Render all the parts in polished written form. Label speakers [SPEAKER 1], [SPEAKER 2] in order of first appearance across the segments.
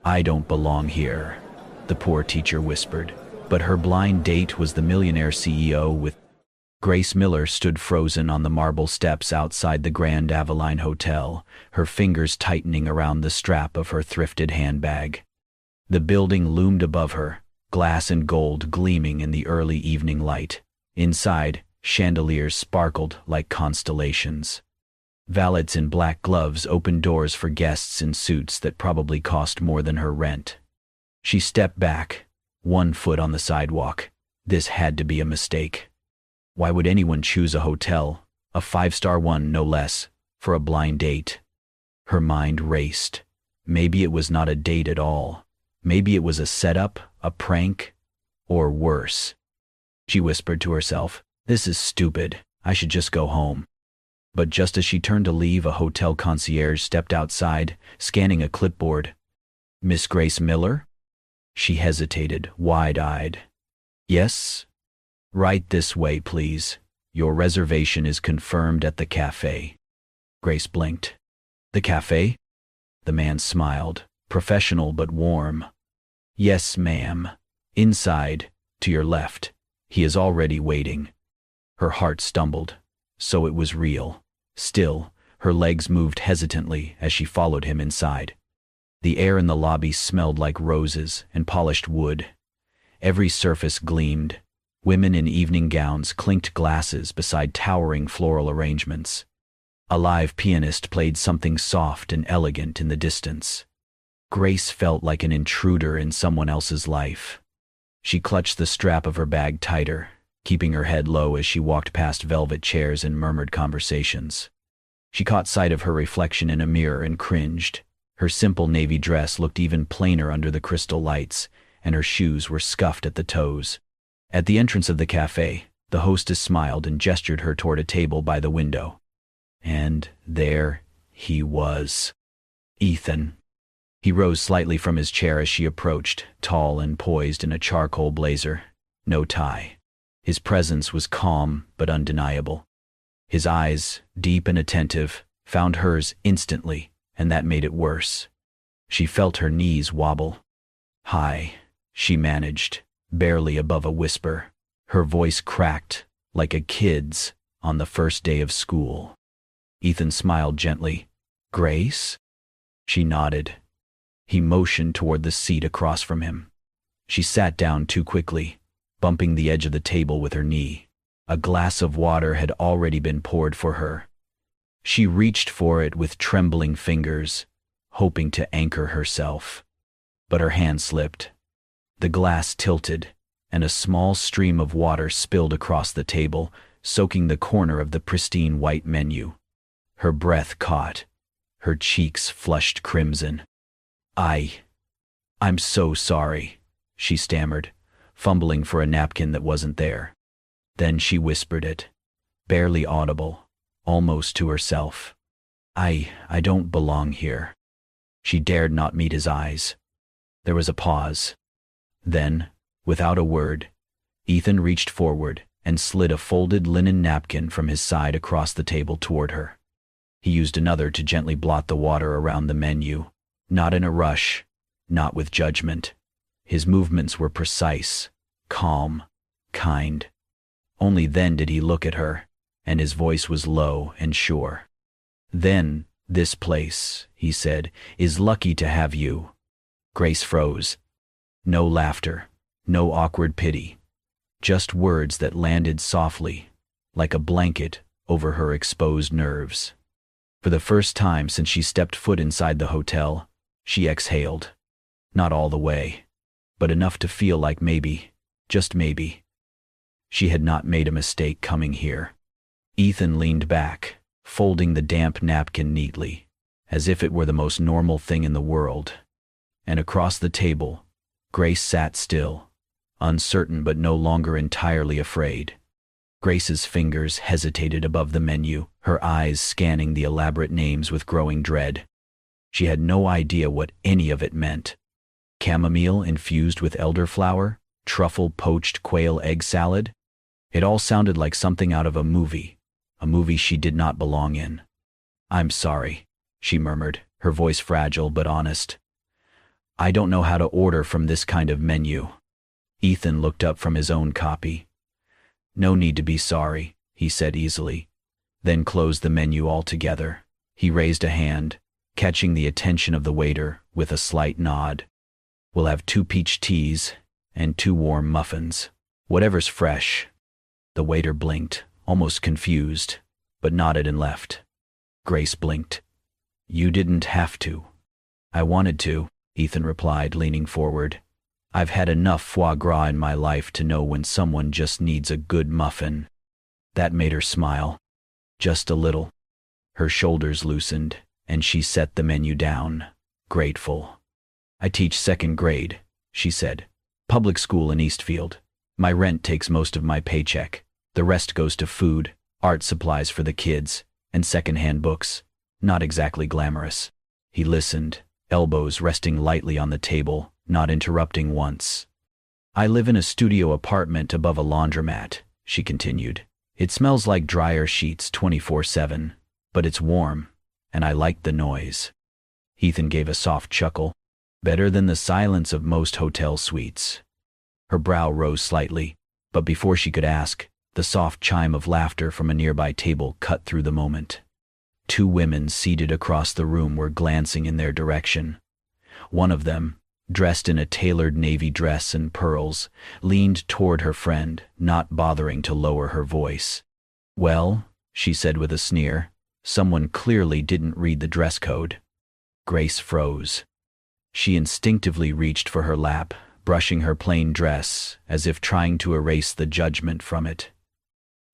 [SPEAKER 1] "I don't belong here," the poor teacher whispered. But her blind date was the Millionaire CEO with Grace Miller stood frozen on the marble steps outside the Grand Aveline Hotel, her fingers tightening around the strap of her thrifted handbag. The building loomed above her, glass and gold gleaming in the early evening light. Inside, chandeliers sparkled like constellations. Valets in black gloves opened doors for guests in suits that probably cost more than her rent. She stepped back, one foot on the sidewalk. This had to be a mistake. Why would anyone choose a hotel, a five-star one no less, for a blind date? Her mind raced. Maybe it was not a date at all. Maybe it was a setup, a prank, or worse. She whispered to herself, "This is stupid. I should just go home." But just as she turned to leave, a hotel concierge stepped outside, scanning a clipboard. "Miss Grace Miller?" She hesitated, wide-eyed. "Yes? Right this way, please. Your reservation is confirmed at the cafe." Grace blinked. "The cafe?" The man smiled, professional but warm. "Yes, ma'am. Inside, to your left. He is already waiting." Her heart stumbled. So it was real. Still, her legs moved hesitantly as she followed him inside. The air in the lobby smelled like roses and polished wood. Every surface gleamed. Women in evening gowns clinked glasses beside towering floral arrangements. A live pianist played something soft and elegant in the distance. Grace felt like an intruder in someone else's life. She clutched the strap of her bag tighter, keeping her head low as she walked past velvet chairs and murmured conversations. She caught sight of her reflection in a mirror and cringed. Her simple navy dress looked even plainer under the crystal lights, and her shoes were scuffed at the toes. At the entrance of the cafe, the hostess smiled and gestured her toward a table by the window. And there he was. Ethan. He rose slightly from his chair as she approached, tall and poised in a charcoal blazer, no tie. His presence was calm but undeniable. His eyes, deep and attentive, found hers instantly, and that made it worse. She felt her knees wobble. "Hi," she managed, barely above a whisper. Her voice cracked, like a kid's, on the first day of school. Ethan smiled gently. "Grace?" She nodded. He motioned toward the seat across from him. She sat down too quickly, bumping the edge of the table with her knee. A glass of water had already been poured for her. She reached for it with trembling fingers, hoping to anchor herself. But her hand slipped. The glass tilted, and a small stream of water spilled across the table, soaking the corner of the pristine white menu. Her breath caught. Her cheeks flushed crimson. I'm so sorry," she stammered, fumbling for a napkin that wasn't there. Then she whispered it, barely audible, almost to herself. I don't belong here." She dared not meet his eyes. There was a pause. Then, without a word, Ethan reached forward and slid a folded linen napkin from his side across the table toward her. He used another to gently blot the water around the menu, not in a rush, not with judgment. His movements were precise, calm, kind. Only then did he look at her, and his voice was low and sure. "Then, this place," he said, "is lucky to have you." Grace froze. No laughter, no awkward pity, just words that landed softly, like a blanket, over her exposed nerves. For the first time since she stepped foot inside the hotel, she exhaled. Not all the way, but enough to feel like maybe, just maybe, she had not made a mistake coming here. Ethan leaned back, folding the damp napkin neatly, as if it were the most normal thing in the world. And across the table, Grace sat still, uncertain but no longer entirely afraid. Grace's fingers hesitated above the menu, her eyes scanning the elaborate names with growing dread. She had no idea what any of it meant. Chamomile infused with elderflower, truffle poached quail egg salad. It all sounded like something out of a movie she did not belong in. "I'm sorry," she murmured, her voice fragile but honest. I don't know how to order from this kind of menu. Ethan looked up from his own copy. No need to be sorry, he said easily, then closed the menu altogether. He raised a hand, catching the attention of the waiter with a slight nod. We'll have 2 peach teas and 2 warm muffins. Whatever's fresh. The waiter blinked, almost confused, but nodded and left. Grace blinked. You didn't have to. I wanted to, Ethan replied, leaning forward. I've had enough foie gras in my life to know when someone just needs a good muffin. That made her smile. Just a little. Her shoulders loosened, and she set the menu down, grateful. I teach 2nd grade, she said. Public school in Eastfield. My rent takes most of my paycheck. The rest goes to food, art supplies for the kids, and second-hand books. Not exactly glamorous. He listened, elbows resting lightly on the table, not interrupting once. I live in a studio apartment above a laundromat, she continued. It smells like dryer sheets 24/7, but it's warm, and I like the noise. Ethan gave a soft chuckle. Better than the silence of most hotel suites. Her brow rose slightly, but before she could ask, the soft chime of laughter from a nearby table cut through the moment. 2 women seated across the room were glancing in their direction. One of them, dressed in a tailored navy dress and pearls, leaned toward her friend, not bothering to lower her voice. Well, she said with a sneer, someone clearly didn't read the dress code. Grace froze. She instinctively reached for her lap, brushing her plain dress, as if trying to erase the judgment from it.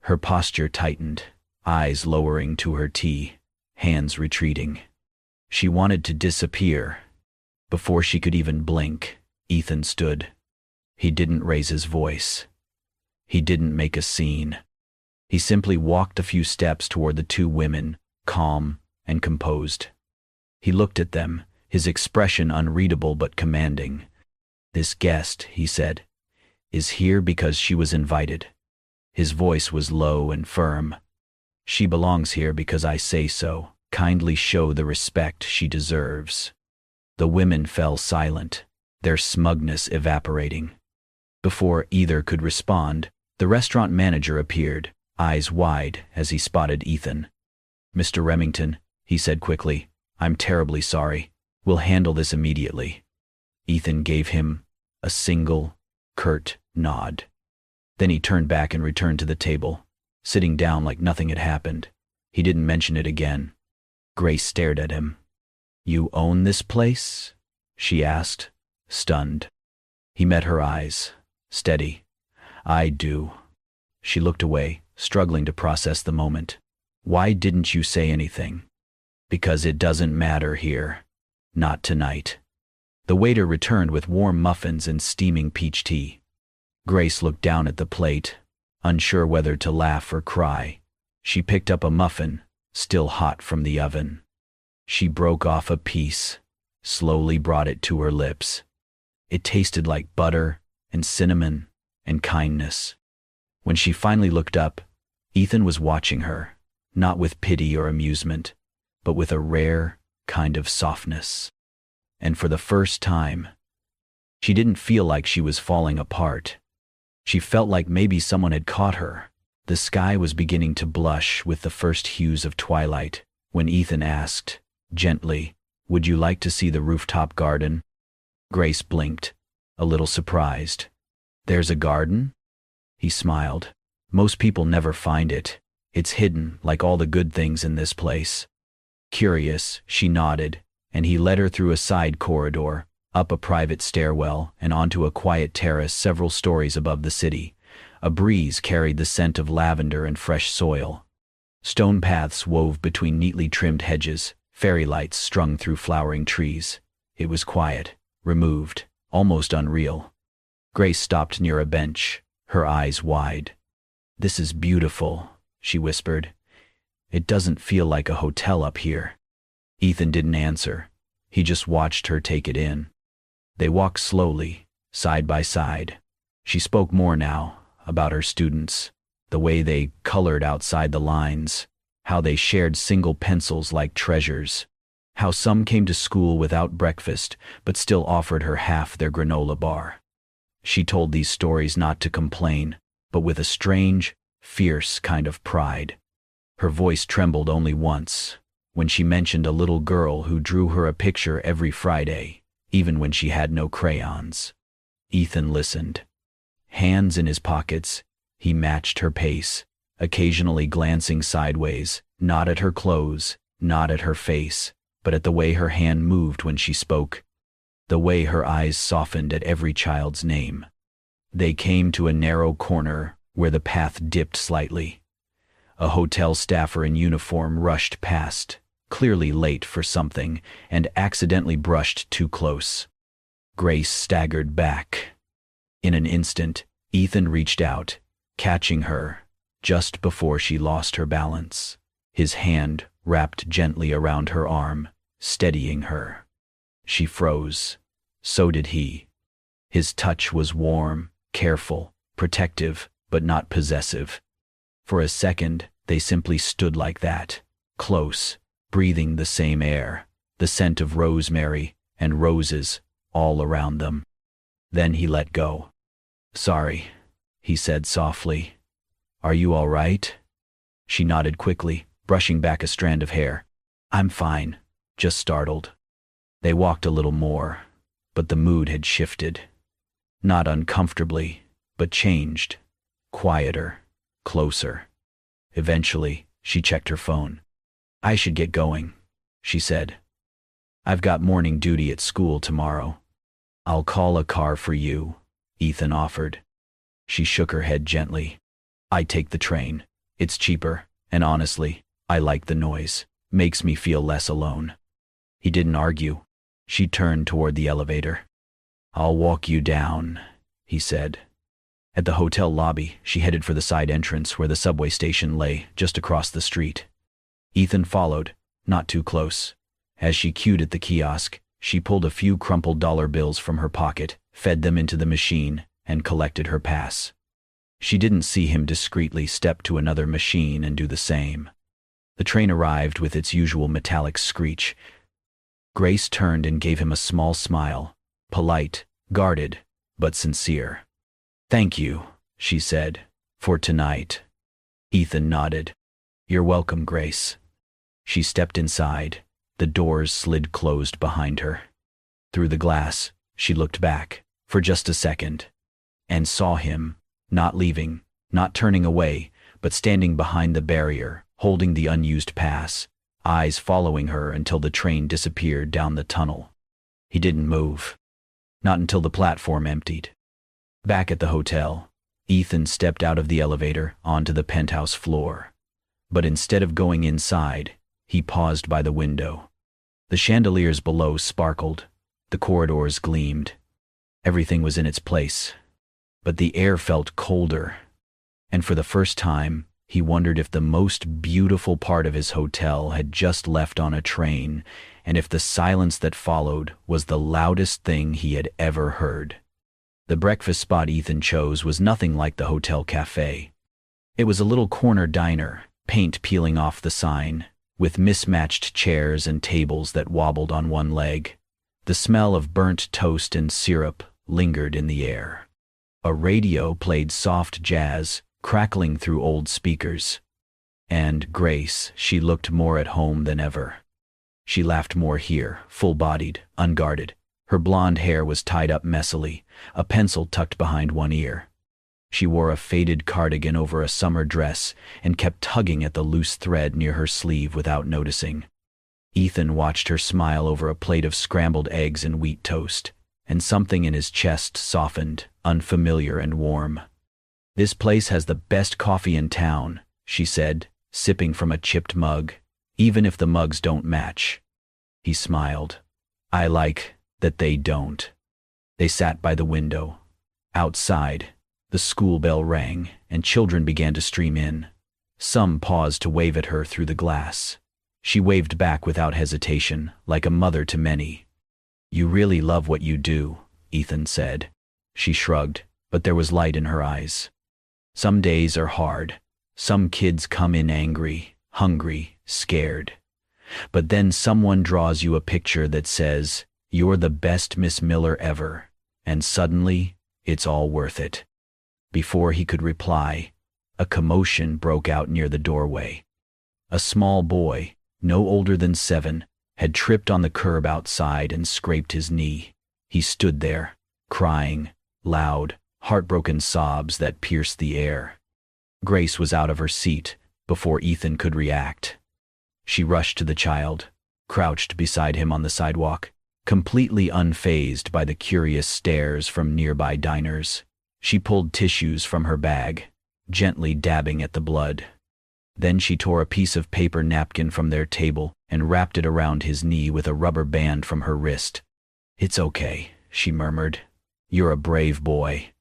[SPEAKER 1] Her posture tightened, eyes lowering to her tea, hands retreating. She wanted to disappear. Before she could even blink, Ethan stood. He didn't raise his voice. He didn't make a scene. He simply walked a few steps toward the 2 women, calm and composed. He looked at them, his expression unreadable but commanding. This guest, he said, is here because she was invited. His voice was low and firm. She belongs here because I say so. Kindly show the respect she deserves. The women fell silent, their smugness evaporating. Before either could respond, the restaurant manager appeared, eyes wide as he spotted Ethan. Mr. Remington, he said quickly, I'm terribly sorry. We'll handle this immediately. Ethan gave him a single, curt nod. Then he turned back and returned to the table, sitting down like nothing had happened. He didn't mention it again. Grace stared at him. You own this place? She asked, stunned. He met her eyes, steady. I do. She looked away, struggling to process the moment. Why didn't you say anything? Because it doesn't matter here. Not tonight. The waiter returned with warm muffins and steaming peach tea. Grace looked down at the plate, unsure whether to laugh or cry. She picked up a muffin, still hot from the oven. She broke off a piece, slowly brought it to her lips. It tasted like butter and cinnamon and kindness. When she finally looked up, Ethan was watching her, not with pity or amusement, but with a rare kind of softness. And for the first time, she didn't feel like she was falling apart. She felt like maybe someone had caught her. The sky was beginning to blush with the first hues of twilight when Ethan asked, gently, would you like to see the rooftop garden? Grace blinked, a little surprised. There's a garden? He smiled. Most people never find it. It's hidden, like all the good things in this place. Curious, she nodded, and he led her through a side corridor, up a private stairwell, and onto a quiet terrace several stories above the city. A breeze carried the scent of lavender and fresh soil. Stone paths wove between neatly trimmed hedges, fairy lights strung through flowering trees. It was quiet, removed, almost unreal. Grace stopped near a bench, her eyes wide. This is beautiful, she whispered. It doesn't feel like a hotel up here. Ethan didn't answer. He just watched her take it in. They walked slowly, side by side. She spoke more now, about her students, the way they colored outside the lines, how they shared single pencils like treasures, How some came to school without breakfast, but still offered her half their granola bar. She told these stories not to complain, but with a strange, fierce kind of pride. Her voice trembled only once, when she mentioned a little girl who drew her a picture every Friday, even when she had no crayons. Ethan listened. Hands in his pockets, he matched her pace, occasionally glancing sideways, not at her clothes, not at her face, but at the way her hand moved when she spoke, the way her eyes softened at every child's name. They came to a narrow corner where the path dipped slightly. A hotel staffer in uniform rushed past, clearly late for something, and accidentally brushed too close. Grace staggered back. In an instant, Ethan reached out, catching her, just before she lost her balance. His hand wrapped gently around her arm, steadying her. She froze. So did he. His touch was warm, careful, protective, but not possessive. For a second, they simply stood like that, close, breathing the same air, the scent of rosemary and roses all around them. Then he let go. "Sorry," he said softly. "Are you all right?" She nodded quickly, brushing back a strand of hair. "I'm fine, just startled." They walked a little more, but the mood had shifted. Not uncomfortably, but changed. Quieter, closer. Eventually, she checked her phone. "I should get going," she said. "I've got morning duty at school tomorrow." "I'll call a car for you," Ethan offered. She shook her head gently. "I take the train. It's cheaper, and honestly, I like the noise. Makes me feel less alone." He didn't argue. She turned toward the elevator. "I'll walk you down," he said. At the hotel lobby, she headed for the side entrance where the subway station lay, just across the street. Ethan followed, not too close. As she queued at the kiosk, she pulled a few crumpled dollar bills from her pocket, fed them into the machine, and collected her pass. She didn't see him discreetly step to another machine and do the same. The train arrived with its usual metallic screech. Grace turned and gave him a small smile, polite, guarded, but sincere. "Thank you," she said, "for tonight." Ethan nodded. "You're welcome, Grace." She stepped inside. The doors slid closed behind her. Through the glass, she looked back, for just a second, and saw him, not leaving, not turning away, but standing behind the barrier, holding the unused pass, eyes following her until the train disappeared down the tunnel. He didn't move. Not until the platform emptied. Back at the hotel, Ethan stepped out of the elevator onto the penthouse floor. But instead of going inside, he paused by the window. The chandeliers below sparkled. The corridors gleamed. Everything was in its place. But the air felt colder. And for the first time, he wondered if the most beautiful part of his hotel had just left on a train, and if the silence that followed was the loudest thing he had ever heard. The breakfast spot Ethan chose was nothing like the hotel cafe. It was a little corner diner, paint peeling off the sign, with mismatched chairs and tables that wobbled on one leg. The smell of burnt toast and syrup lingered in the air. A radio played soft jazz, crackling through old speakers. And Grace, she looked more at home than ever. She laughed more here, full-bodied, unguarded. Her blonde hair was tied up messily, a pencil tucked behind one ear. She wore a faded cardigan over a summer dress and kept tugging at the loose thread near her sleeve without noticing. Ethan watched her smile over a plate of scrambled eggs and wheat toast, and something in his chest softened, unfamiliar and warm. "This place has the best coffee in town," she said, sipping from a chipped mug, "even if the mugs don't match." He smiled. "I like that they don't." They sat by the window. Outside, the school bell rang, and children began to stream in. Some paused to wave at her through the glass. She waved back without hesitation, like a mother to many. "You really love what you do," Ethan said. She shrugged, but there was light in her eyes. "Some days are hard. Some kids come in angry, hungry, scared. But then someone draws you a picture that says, "You're the best Miss Miller ever," and suddenly, it's all worth it. Before he could reply, a commotion broke out near the doorway. A small boy, no older than 7, had tripped on the curb outside and scraped his knee. He stood there, crying, loud, heartbroken sobs that pierced the air. Grace was out of her seat before Ethan could react. She rushed to the child, crouched beside him on the sidewalk, completely unfazed by the curious stares from nearby diners. She pulled tissues from her bag, gently dabbing at the blood. Then she tore a piece of paper napkin from their table and wrapped it around his knee with a rubber band from her wrist. "It's okay," she murmured. "You're a brave boy."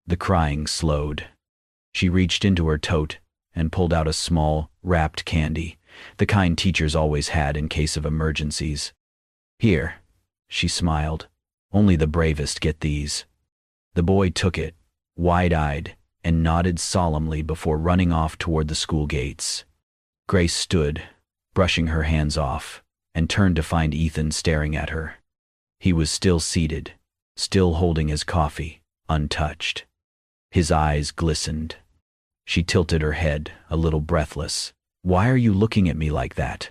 [SPEAKER 1] The crying slowed. She reached into her tote and pulled out a small, wrapped candy, the kind teachers always had in case of emergencies. "Here," she smiled. "Only the bravest get these." The boy took it, wide-eyed, and nodded solemnly before running off toward the school gates. Grace stood, brushing her hands off, and turned to find Ethan staring at her. He was still seated, still holding his coffee, untouched. His eyes glistened. She tilted her head, a little breathless. "Why are you looking at me like that?"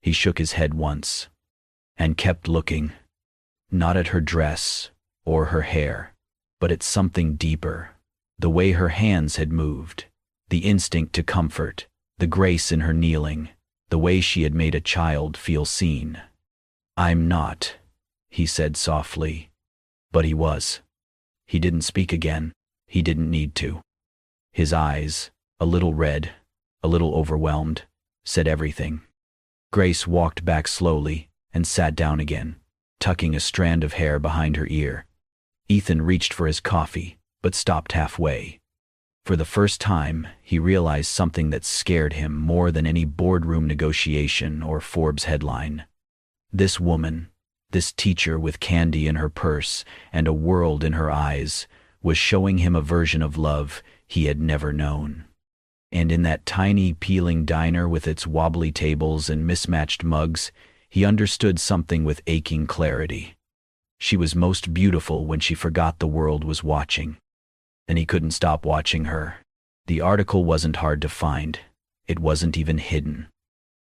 [SPEAKER 1] He shook his head once, and kept looking, not at her dress or her hair, but at something deeper. The way her hands had moved, the instinct to comfort, the grace in her kneeling, the way she had made a child feel seen. "I'm not," he said softly. But he was. He didn't speak again. He didn't need to. His eyes, a little red, a little overwhelmed, said everything. Grace walked back slowly and sat down again, tucking a strand of hair behind her ear. Ethan reached for his coffee, but stopped halfway. For the first time, he realized something that scared him more than any boardroom negotiation or Forbes headline. This woman, this teacher with candy in her purse and a world in her eyes, was showing him a version of love he had never known. And in that tiny, peeling diner with its wobbly tables and mismatched mugs, he understood something with aching clarity. She was most beautiful when she forgot the world was watching. And he couldn't stop watching her. The article wasn't hard to find. It wasn't even hidden.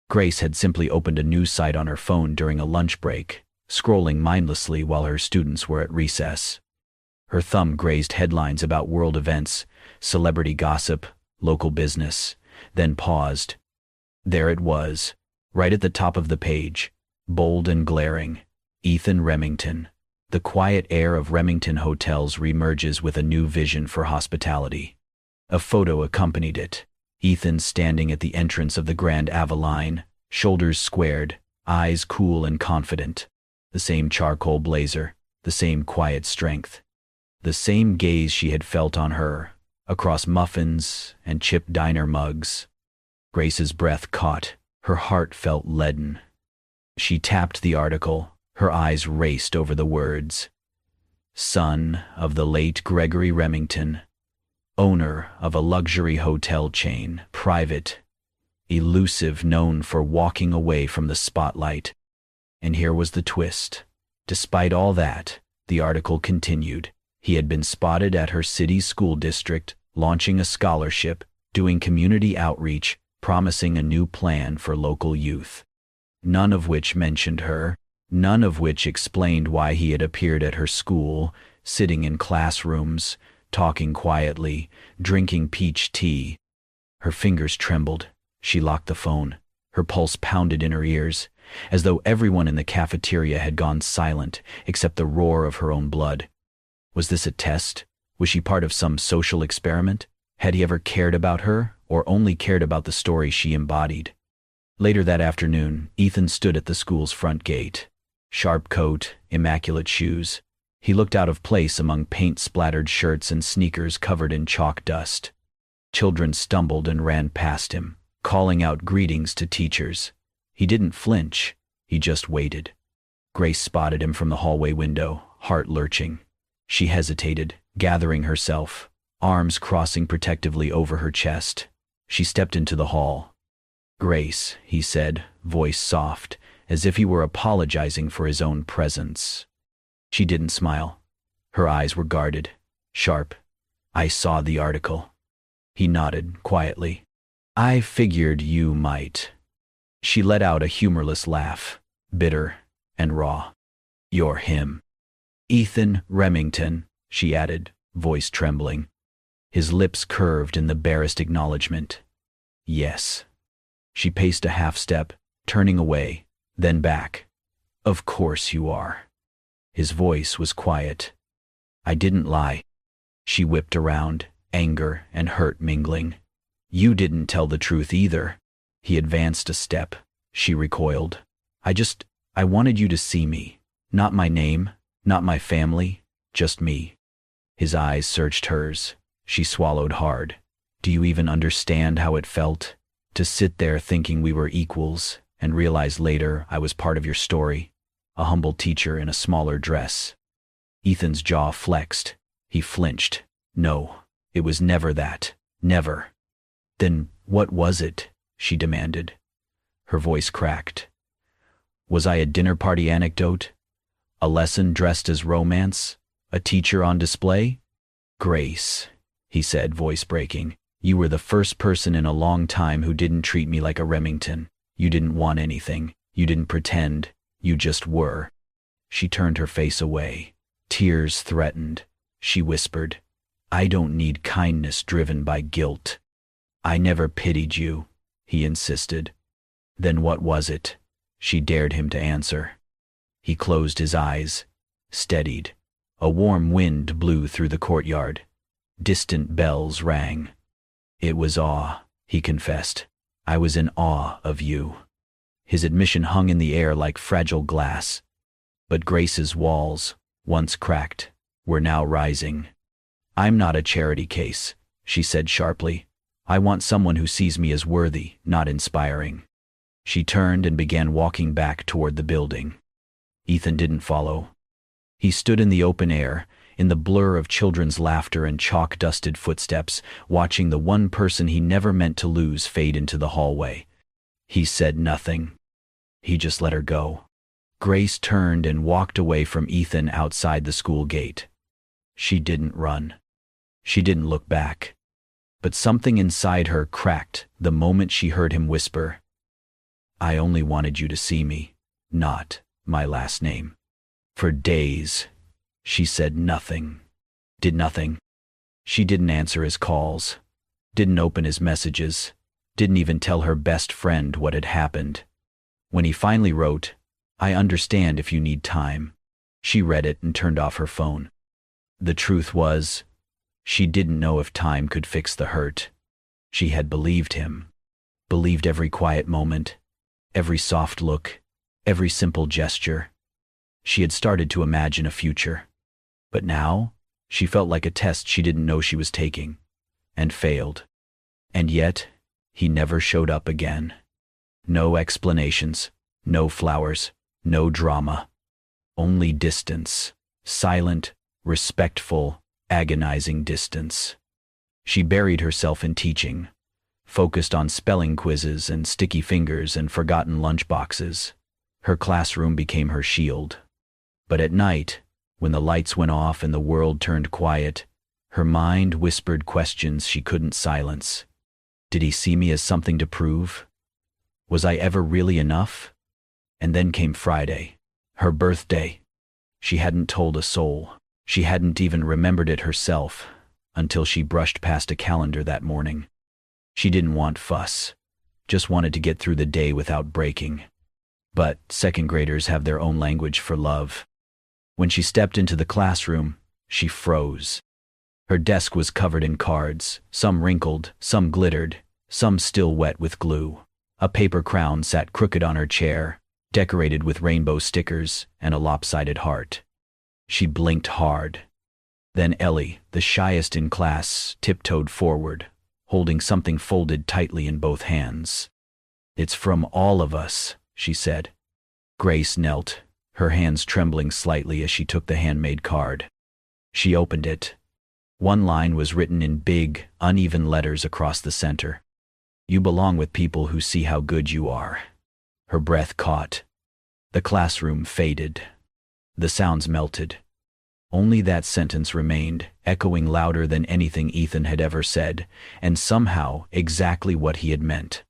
[SPEAKER 1] Grace had simply opened a news site on her phone during a lunch break, scrolling mindlessly while her students were at recess. Her thumb grazed headlines about world events, celebrity gossip, local business, then paused. There it was, right at the top of the page, bold and glaring. Ethan Remington. The quiet air of Remington hotels reemerges with a new vision for hospitality. A photo accompanied it. Ethan standing at the entrance of the Grand Avalon, shoulders squared, eyes cool and confident. The same charcoal blazer, the same quiet strength. The same gaze she had felt on her, across muffins and chipped diner mugs. Grace's breath caught, her heart felt leaden. She tapped the article, her eyes raced over the words. Son of the late Gregory Remington, owner of a luxury hotel chain, private, elusive, known for walking away from the spotlight. And here was the twist. Despite all that, the article continued. He had been spotted at her city's school district, launching a scholarship, doing community outreach, promising a new plan for local youth. None of which mentioned her, none of which explained why he had appeared at her school, sitting in classrooms, talking quietly, drinking peach tea. Her fingers trembled. She locked the phone. Her pulse pounded in her ears, as though everyone in the cafeteria had gone silent except the roar of her own blood. Was this a test? Was she part of some social experiment? Had he ever cared about her, or only cared about the story she embodied? Later that afternoon, Ethan stood at the school's front gate. Sharp coat, immaculate shoes. He looked out of place among paint-splattered shirts and sneakers covered in chalk dust. Children stumbled and ran past him, calling out greetings to teachers. He didn't flinch. He just waited. Grace spotted him from the hallway window, heart lurching. She hesitated, gathering herself, arms crossing protectively over her chest. She stepped into the hall. "Grace," he said, voice soft, as if he were apologizing for his own presence. She didn't smile. Her eyes were guarded, sharp. "I saw the article." He nodded quietly. "I figured you might." She let out a humorless laugh, bitter and raw. "You're him. Ethan Remington," she added, voice trembling. His lips curved in the barest acknowledgement. "Yes." She paced a half step, turning away, then back. "Of course you are." His voice was quiet. "I didn't lie." She whipped around, anger and hurt mingling. "You didn't tell the truth either." He advanced a step. She recoiled. I wanted you to see me. Not my name, not my family, just me." His eyes searched hers. She swallowed hard. "Do you even understand how it felt? To sit there thinking we were equals, and realize later I was part of your story, a humble teacher in a smaller dress." Ethan's jaw flexed. He flinched. "No, it was never that. Never." "Then what was it?" she demanded. Her voice cracked. "Was I a dinner party anecdote? A lesson dressed as romance? A teacher on display?" "Grace," he said, voice breaking, "you were the first person in a long time who didn't treat me like a Remington. You didn't want anything. You didn't pretend. You just were." She turned her face away. Tears threatened. She whispered, "I don't need kindness driven by guilt." "I never pitied you," he insisted. "Then what was it?" She dared him to answer. He closed his eyes, steadied. A warm wind blew through the courtyard. Distant bells rang. "It was awe," he confessed. "I was in awe of you." His admission hung in the air like fragile glass. But Grace's walls, once cracked, were now rising. "I'm not a charity case," she said sharply. "I want someone who sees me as worthy, not inspiring." She turned and began walking back toward the building. Ethan didn't follow. He stood in the open air, in the blur of children's laughter and chalk-dusted footsteps, watching the one person he never meant to lose fade into the hallway. He said nothing. He just let her go. Grace turned and walked away from Ethan outside the school gate. She didn't run. She didn't look back. But something inside her cracked the moment she heard him whisper, "I only wanted you to see me, not my last name." For days, she said nothing, did nothing. She didn't answer his calls, didn't open his messages, didn't even tell her best friend what had happened. When he finally wrote, "I understand if you need time," she read it and turned off her phone. The truth was, she didn't know if time could fix the hurt. She had believed him, believed every quiet moment, every soft look, every simple gesture. She had started to imagine a future. But now, she felt like a test she didn't know she was taking, and failed. And yet, he never showed up again. No explanations, no flowers, no drama. Only distance, silent, respectful, agonizing distance. She buried herself in teaching, focused on spelling quizzes and sticky fingers and forgotten lunchboxes. Her classroom became her shield. But at night, when the lights went off and the world turned quiet, her mind whispered questions she couldn't silence. Did he see me as something to prove? Was I ever really enough? And then came Friday, her birthday. She hadn't told a soul. She hadn't even remembered it herself until she brushed past a calendar that morning. She didn't want fuss, just wanted to get through the day without breaking. But second graders have their own language for love. When she stepped into the classroom, she froze. Her desk was covered in cards, some wrinkled, some glittered, some still wet with glue. A paper crown sat crooked on her chair, decorated with rainbow stickers and a lopsided heart. She blinked hard. Then Ellie, the shyest in class, tiptoed forward, holding something folded tightly in both hands. "It's from all of us," she said. Grace knelt, her hands trembling slightly as she took the handmade card. She opened it. One line was written in big, uneven letters across the center. "You belong with people who see how good you are." Her breath caught. The classroom faded. The sounds melted. Only that sentence remained, echoing louder than anything Ethan had ever said, and somehow exactly what he had meant.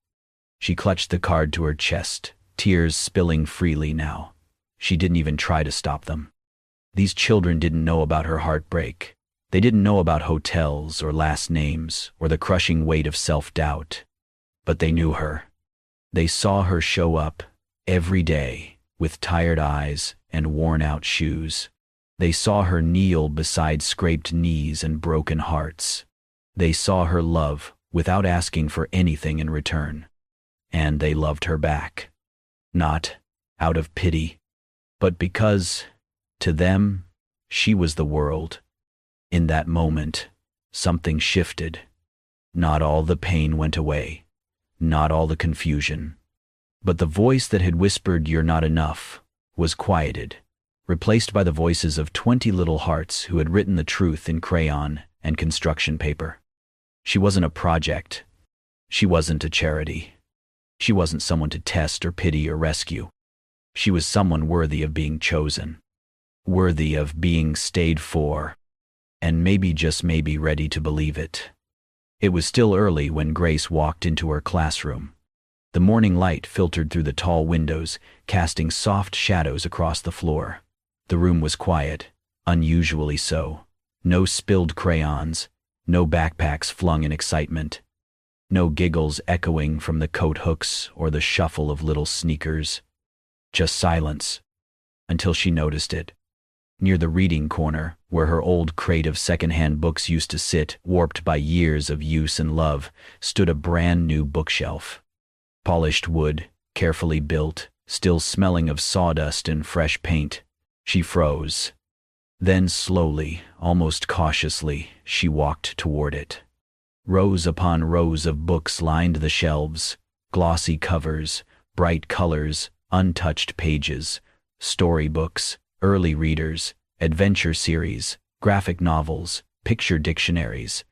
[SPEAKER 1] She clutched the card to her chest, tears spilling freely now. She didn't even try to stop them. These children didn't know about her heartbreak. They didn't know about hotels or last names or the crushing weight of self-doubt. But they knew her. They saw her show up every day with tired eyes and worn-out shoes. They saw her kneel beside scraped knees and broken hearts. They saw her love without asking for anything in return. And they loved her back. Not out of pity, but because, to them, she was the world. In that moment, something shifted. Not all the pain went away, not all the confusion. But the voice that had whispered, "You're not enough," was quieted, replaced by the voices of 20 little hearts who had written the truth in crayon and construction paper. She wasn't a project. She wasn't a charity. She wasn't someone to test or pity or rescue. She was someone worthy of being chosen, worthy of being stayed for, and maybe, just maybe, ready to believe it. It was still early when Grace walked into her classroom. The morning light filtered through the tall windows, casting soft shadows across the floor. The room was quiet, unusually so. No spilled crayons, no backpacks flung in excitement, no giggles echoing from the coat hooks or the shuffle of little sneakers. Just silence, until she noticed it. Near the reading corner, where her old crate of secondhand books used to sit, warped by years of use and love, stood a brand new bookshelf. Polished wood, carefully built, still smelling of sawdust and fresh paint. She froze. Then slowly, almost cautiously, she walked toward it. Rows upon rows of books lined the shelves, glossy covers, bright colors, untouched pages, storybooks, early readers, adventure series, graphic novels, picture dictionaries,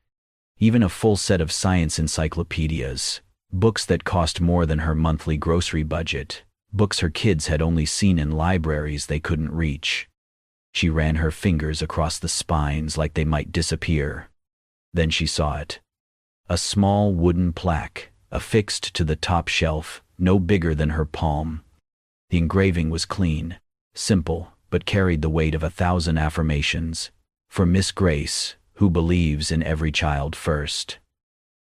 [SPEAKER 1] even a full set of science encyclopedias, books that cost more than her monthly grocery budget, books her kids had only seen in libraries they couldn't reach. She ran her fingers across the spines like they might disappear. Then she saw it. A small wooden plaque, affixed to the top shelf, no bigger than her palm. The engraving was clean, simple, but carried the weight of 1,000 affirmations. For Miss Grace, who believes in every child first.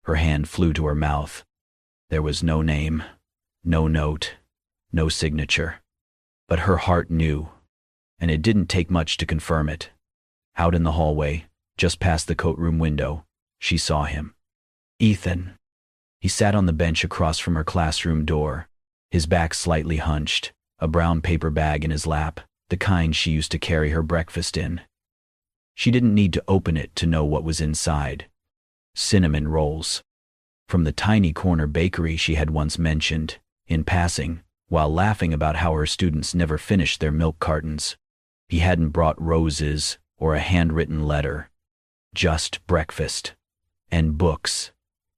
[SPEAKER 1] Her hand flew to her mouth. There was no name, no note, no signature. But her heart knew, and it didn't take much to confirm it. Out in the hallway, just past the coat-room window, she saw him. Ethan. He sat on the bench across from her classroom door, his back slightly hunched, a brown paper bag in his lap, the kind she used to carry her breakfast in. She didn't need to open it to know what was inside. Cinnamon rolls. From the tiny corner bakery she had once mentioned, in passing, while laughing about how her students never finished their milk cartons. He hadn't brought roses or a handwritten letter. Just breakfast. And books.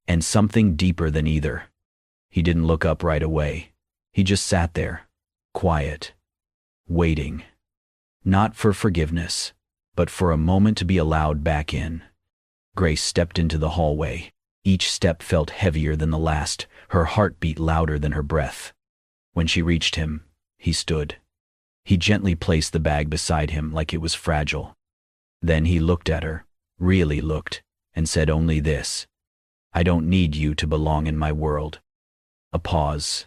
[SPEAKER 1] And something deeper than either. He didn't look up right away. He just sat there, quiet, waiting. Not for forgiveness, but for a moment to be allowed back in. Grace stepped into the hallway. Each step felt heavier than the last, her heart beat louder than her breath. When she reached him, he stood. He gently placed the bag beside him like it was fragile. Then he looked at her, really looked, and said only this: "I don't need you to belong in my world." A pause,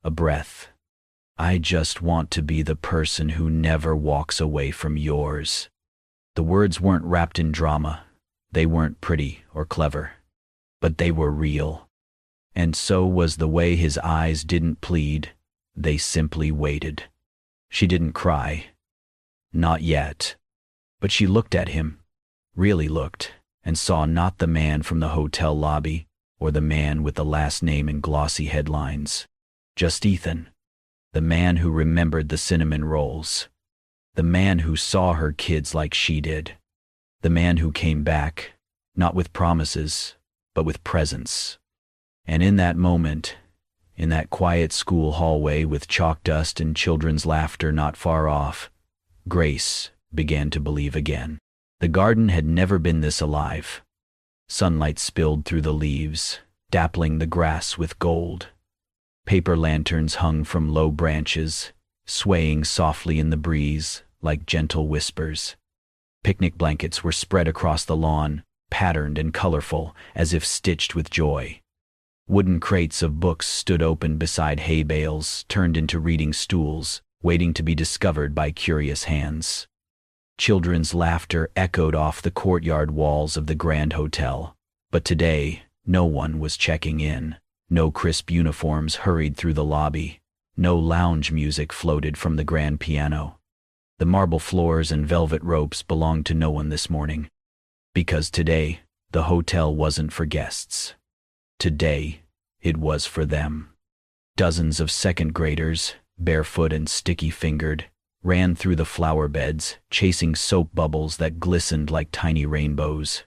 [SPEAKER 1] a breath. "I just want to be the person who never walks away from yours." The words weren't wrapped in drama. They weren't pretty or clever. But they were real. And so was the way his eyes didn't plead. They simply waited. She didn't cry. Not yet. But she looked at him, really looked, and saw not the man from the hotel lobby or the man with the last name in glossy headlines. Just Ethan. The man who remembered the cinnamon rolls. The man who saw her kids like she did. The man who came back, not with promises, but with presence. And in that moment, in that quiet school hallway with chalk dust and children's laughter not far off, Grace began to believe again. The garden had never been this alive. Sunlight spilled through the leaves, dappling the grass with gold. Paper lanterns hung from low branches, swaying softly in the breeze like gentle whispers. Picnic blankets were spread across the lawn, patterned and colorful, as if stitched with joy. Wooden crates of books stood open beside hay bales, turned into reading stools, waiting to be discovered by curious hands. Children's laughter echoed off the courtyard walls of the Grand Hotel. But today, no one was checking in. No crisp uniforms hurried through the lobby. No lounge music floated from the grand piano. The marble floors and velvet ropes belonged to no one this morning. Because today, the hotel wasn't for guests. Today, it was for them. Dozens of second graders, barefoot and sticky-fingered, ran through the flower beds, chasing soap bubbles that glistened like tiny rainbows.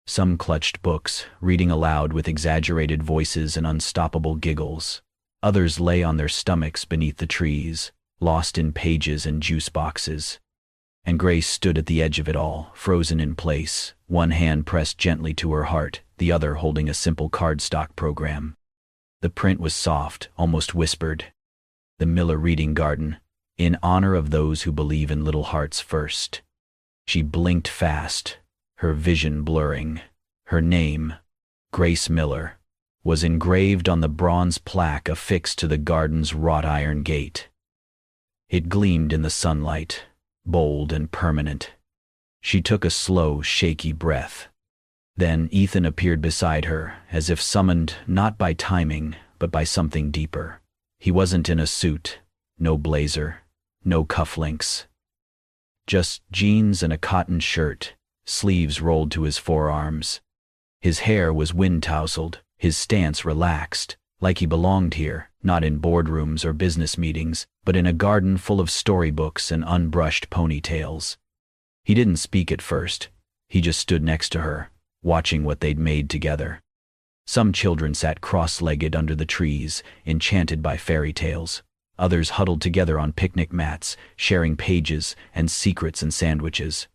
[SPEAKER 1] Some clutched books, reading aloud with exaggerated voices and unstoppable giggles. Others lay on their stomachs beneath the trees, lost in pages and juice boxes. And Grace stood at the edge of it all, frozen in place, one hand pressed gently to her heart, the other holding a simple cardstock program. The print was soft, almost whispered. The Miller Reading Garden, in honor of those who believe in little hearts first. She blinked fast, her vision blurring. Her name, Grace Miller, was engraved on the bronze plaque affixed to the garden's wrought iron gate. It gleamed in the sunlight, bold and permanent. She took a slow, shaky breath. Then Ethan appeared beside her, as if summoned not by timing, but by something deeper. He wasn't in a suit, no blazer, no cufflinks. Just jeans and a cotton shirt, sleeves rolled to his forearms. His hair was wind-tousled, his stance relaxed, like he belonged here, not in boardrooms or business meetings, but in a garden full of storybooks and unbrushed ponytails. He didn't speak at first. He just stood next to her, watching what they'd made together. Some children sat cross-legged under the trees, enchanted by fairy tales. Others huddled together on picnic mats, sharing pages and secrets and sandwiches.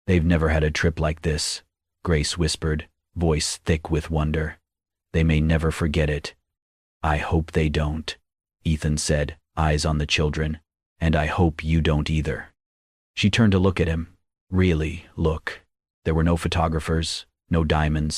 [SPEAKER 1] "They've never had a trip like this," Grace whispered, voice thick with wonder. "They may never forget it." "I hope they don't," Ethan said, eyes on the children. "And I hope you don't either." She turned to look at him. Really, look. There were no photographers, no diamonds,